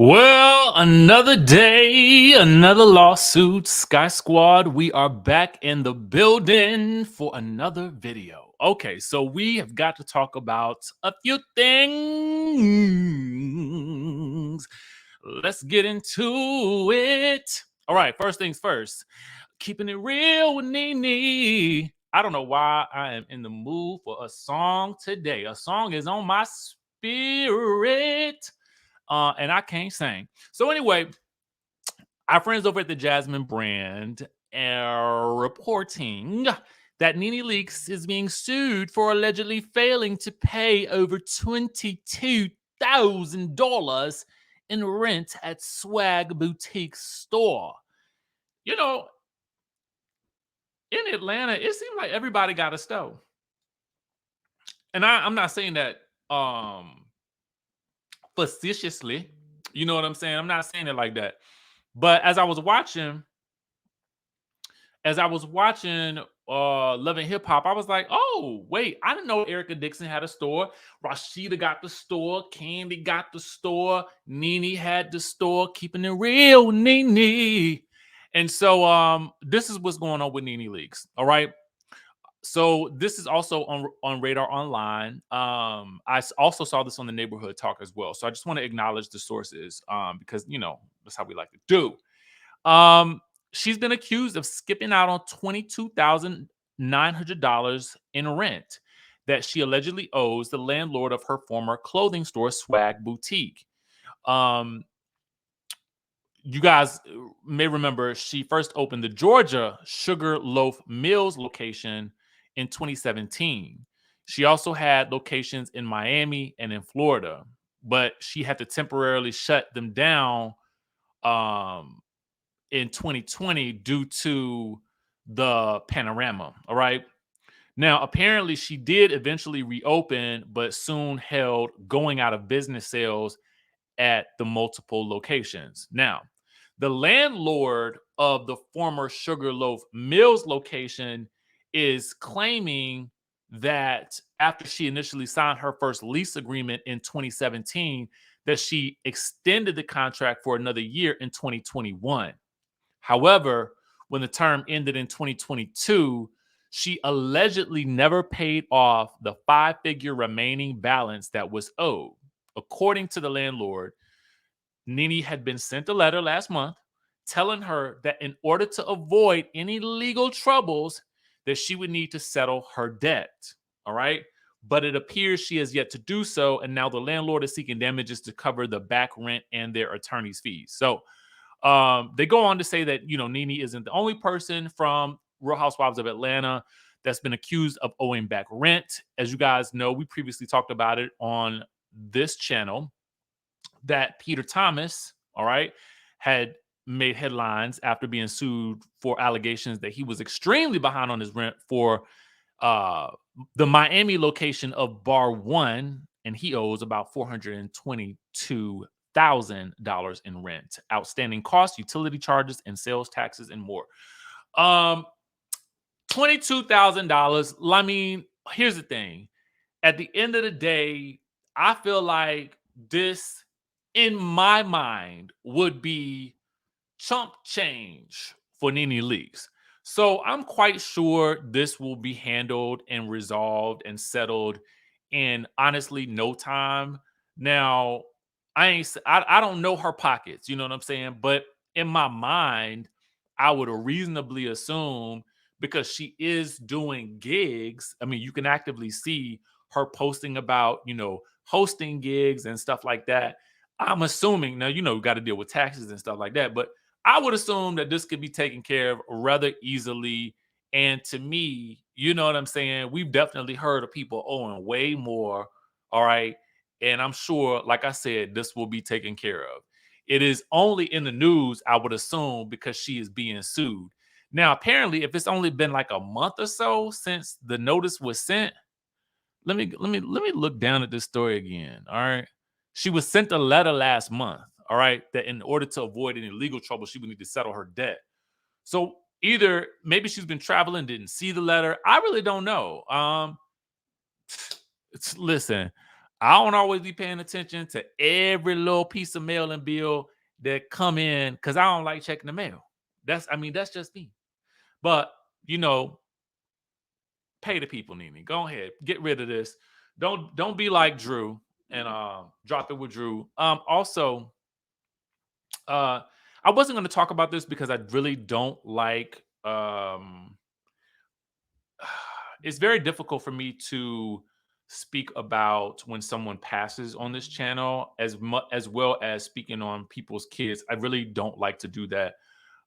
Well, another day, another lawsuit. Skye Squad, we are back in the building for another video. Okay, so we have got to talk about a few things. Let's get into it. All right, first things first. Keeping it real with Nene. I don't know why I am in the mood for a song today. A song is on my spirit. And I can't sing. So anyway, our friends over at the Jasmine brand are reporting that Nene Leakes is being sued for allegedly failing to pay over $22,000 in rent at Swagg boutique store. You know, in Atlanta, it seems like everybody got a stove. And I'm not saying that facetiously. You know what I'm saying? I'm not saying it like that. But as I was watching Love and Hip Hop, I was like, oh, wait, I didn't know Erica Dixon had a store. Rashida got the store. Candy got the store. Nene had the store. Keeping it real, Nene. And so this is what's going on with Nene Leakes. All right. So this is also on Radar Online. I also saw this on the Neighborhood Talk as well. So I just want to acknowledge the sources because, that's how we like to do. She's been accused of skipping out on $22,900 in rent that she allegedly owes the landlord of her former clothing store, Swagg Boutique. You guys may remember she first opened the Georgia Sugar Loaf Mills location in 2017. She also had locations in Miami and in Florida, but she had to temporarily shut them down in 2020 due to the panorama. All right. Now, apparently, she did eventually reopen, but soon held going out of business sales at the multiple locations. Now, the landlord of the former Sugarloaf Mills location is claiming that after she initially signed her first lease agreement in 2017, that she extended the contract for another year in 2021. However, when the term ended in 2022, she allegedly never paid off the five-figure remaining balance that was owed. According to the landlord, Nene had been sent a letter last month telling her that in order to avoid any legal troubles, that she would need to settle her debt. All right. But it appears she has yet to do so. And now the landlord is seeking damages to cover the back rent and their attorney's fees. So they go on to say that, Nene isn't the only person from Real Housewives of Atlanta that's been accused of owing back rent. As you guys know, we previously talked about it on this channel that Peter Thomas, all right, had made headlines after being sued for allegations that he was extremely behind on his rent for the Miami location of Bar One, and he owes about $422,000 in rent, outstanding costs, utility charges, and sales taxes, and more. $22,000. I mean, here's the thing. At the end of the day, I feel like this, in my mind, would be chump change for Nene Leakes. So I'm quite sure this will be handled and resolved and settled in honestly no time. Now, I don't know her pockets, you know what I'm saying? But in my mind, I would reasonably assume because she is doing gigs. I mean, you can actively see her posting about, hosting gigs and stuff like that. I'm assuming now, you got to deal with taxes and stuff like that, but I would assume that this could be taken care of rather easily. And to me, you know what I'm saying? We've definitely heard of people owing way more. All right. And I'm sure, like I said, this will be taken care of. It is only in the news, I would assume, because she is being sued. Now, apparently, if it's only been like a month or so since the notice was sent, let me look down at this story again. All right. She was sent a letter last month. All right. That in order to avoid any legal trouble, she would need to settle her debt. So either maybe she's been traveling, didn't see the letter. I really don't know. Listen, I don't always be paying attention to every little piece of mail and bill that come in because I don't like checking the mail. That's just me. But you know, pay the people, Nene. Go ahead, get rid of this. Don't be like Drew and drop it with Drew. Also, uh, I wasn't going to talk about this because I really don't like. It's very difficult for me to speak about when someone passes on this channel as well as speaking on people's kids. I really don't like to do that.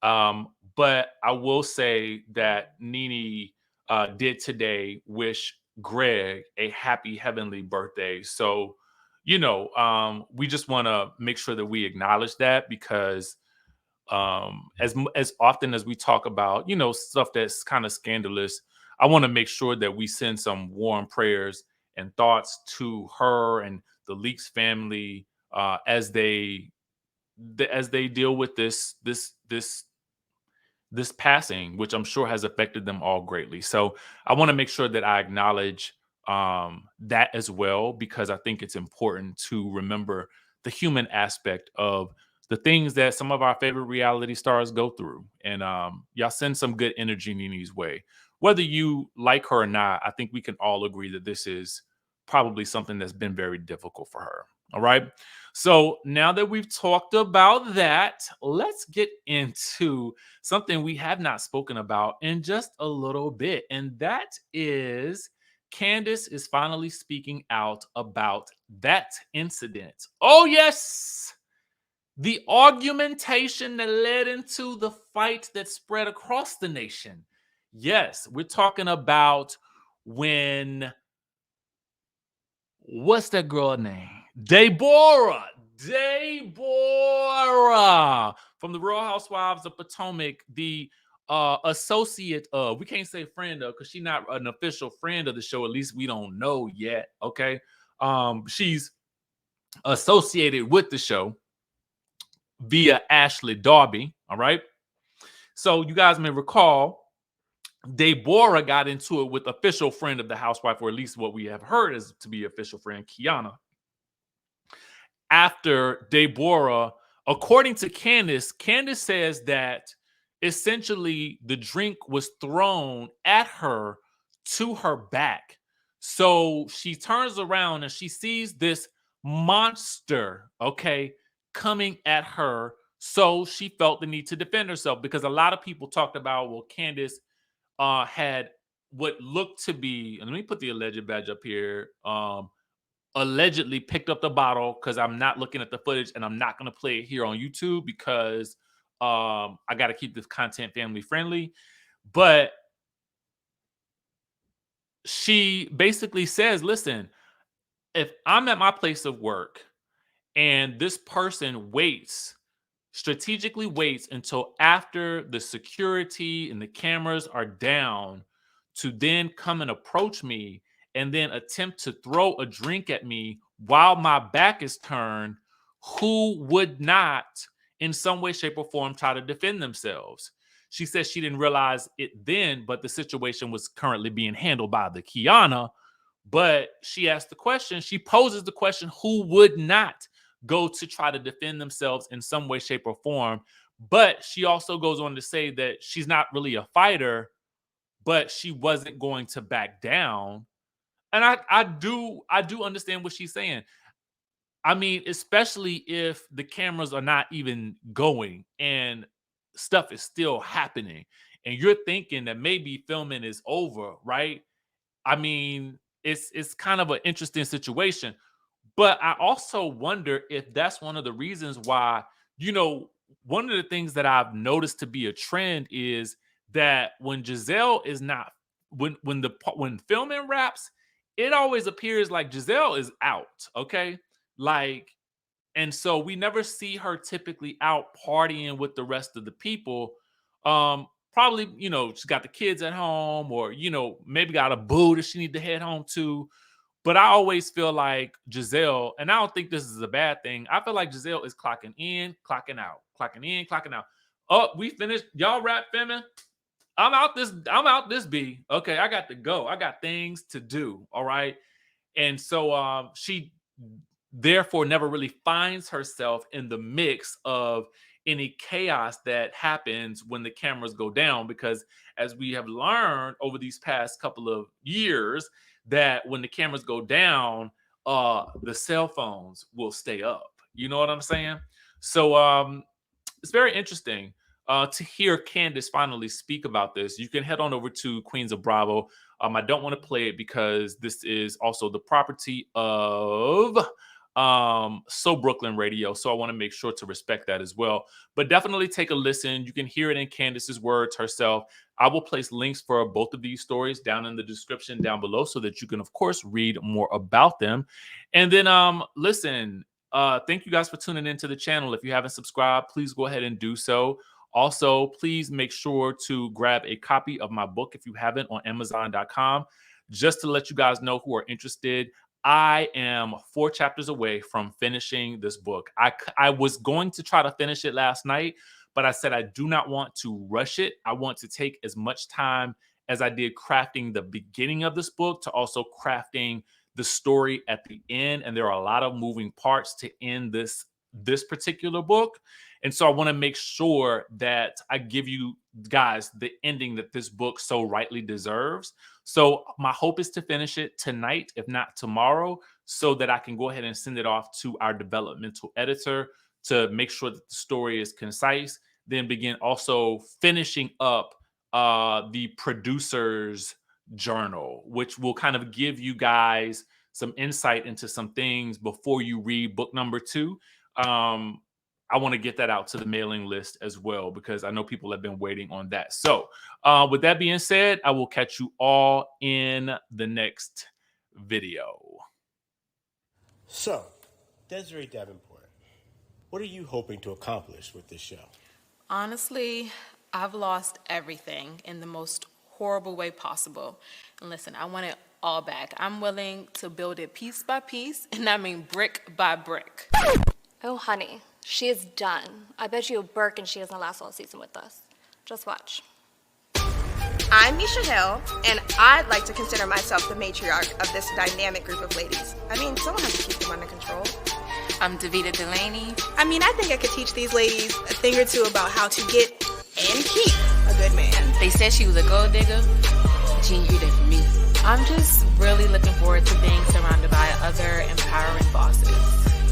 But I will say that Nene did today wish Greg a happy heavenly birthday. So, we just want to make sure that we acknowledge that because as often as we talk about stuff that's kind of scandalous, I want to make sure that we send some warm prayers and thoughts to her and the Leaks family as they deal with this passing, which I'm sure has affected them all greatly. So I want to make sure that I acknowledge that as well, because I think it's important to remember the human aspect of the things that some of our favorite reality stars go through. And y'all send some good energy Nene's way. Whether you like her or not, I think we can all agree that this is probably something that's been very difficult for her. All right. So now that we've talked about that, let's get into something we have not spoken about in just a little bit. And that is Candiace is finally speaking out about that incident. Oh, yes. The argumentation that led into the fight that spread across the nation. Yes, we're talking about when, what's that girl name? Deborah. Deborah from the Real Housewives of Potomac, the associate of, we can't say friend of because she's not an official friend of the show. At least we don't know yet. Okay. She's associated with the show via Ashley Darby. All right. So you guys may recall Deborah got into it with official friend of the housewife, or at least what we have heard is to be official friend, Kiana. After Deborah, according to Candiace says that essentially the drink was thrown at her to her back. So she turns around and she sees this monster, okay, coming at her. So she felt the need to defend herself because a lot of people talked about, well, Candiace had what looked to be, and let me put the alleged badge up here. Allegedly picked up the bottle because I'm not looking at the footage and I'm not going to play it here on YouTube because I got to keep this content family friendly. But she basically says, listen, if I'm at my place of work and this person strategically waits until after the security and the cameras are down to then come and approach me and then attempt to throw a drink at me while my back is turned, who would not in some way, shape, or form try to defend themselves? She says she didn't realize it then, but the situation was currently being handled by the Kiana. But she asked the question, she poses the question, who would not go to try to defend themselves in some way, shape, or form? But she also goes on to say that she's not really a fighter, but she wasn't going to back down. And I do understand what she's saying. I mean, especially if the cameras are not even going and stuff is still happening, and you're thinking that maybe filming is over, right? I mean, it's kind of an interesting situation. But I also wonder if that's one of the reasons why, you know, one of the things that I've noticed to be a trend is that when Giselle is not when filming wraps, it always appears like Giselle is out, okay? Like, and so we never see her typically out partying with the rest of the people. Probably, she's got the kids at home, or maybe got a boo that she need to head home to. But I always feel like Giselle, and I don't think this is a bad thing. I feel like Giselle is clocking in, clocking out, clocking in, clocking out. Oh, we finished. Y'all rap filming. I'm out this B. Okay, I got to go. I got things to do. All right. And so she therefore never really finds herself in the mix of any chaos that happens when the cameras go down, because as we have learned over these past couple of years, that when the cameras go down, the cell phones will stay up. You know what I'm saying? So it's very interesting to hear Candiace finally speak about this. You can head on over to Queens of Bravo. I don't want to play it because this is also the property of So Brooklyn Radio, so I want to make sure to respect that as well. But definitely take a listen. You can hear it in Candiace's words herself. I will place links for both of these stories down in the description down below so that you can, of course, read more about them. And then listen, thank you guys for tuning into the channel. If you haven't subscribed, please go ahead and do so. Also, please make sure to grab a copy of my book if you haven't on Amazon.com. Just to let you guys know who are interested, I am 4 chapters away from finishing this book. I was going to try to finish it last night, but I said I do not want to rush it. I want to take as much time as I did crafting the beginning of this book to also crafting the story at the end. And there are a lot of moving parts to end this particular book. And so I want to make sure that I give you guys the ending that this book so rightly deserves. So my hope is to finish it tonight, if not tomorrow, so that I can go ahead and send it off to our developmental editor to make sure that the story is concise, then begin also finishing up the producer's journal, which will kind of give you guys some insight into some things before you read book number 2. I want to get that out to the mailing list as well, because I know people have been waiting on that. So with that being said, I will catch you all in the next video. So, Desiree Davenport, what are you hoping to accomplish with this show? Honestly, I've lost everything in the most horrible way possible. And listen, I want it all back. I'm willing to build it piece by piece, and I mean brick by brick. Oh, honey, she is done. I bet you a Birkin she doesn't last all season with us. Just watch. I'm Misha Hill, and I'd like to consider myself the matriarch of this dynamic group of ladies. I mean, someone has to keep them under control. I'm Davita Delaney. I mean, I think I could teach these ladies a thing or two about how to get and keep a good man. They said she was a gold digger. She ain't that for me. I'm just really looking forward to being surrounded by other empowering bosses.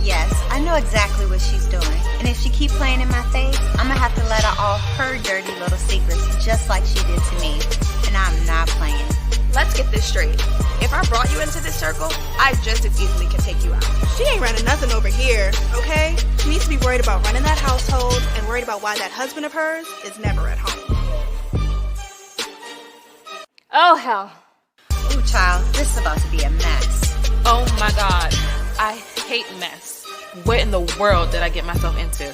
Yes, I know exactly what she's doing. And if she keep playing in my face, I'm gonna have to let her off her dirty little secrets just like she did to me. And I'm not playing. Let's get this straight. If I brought you into this circle, I just as easily can take you out. She ain't running nothing over here, okay? She needs to be worried about running that household and worried about why that husband of hers is never at home. Oh, hell. Ooh, child, this is about to be a mess. Oh my God, I hate mess. What in the world did I get myself into?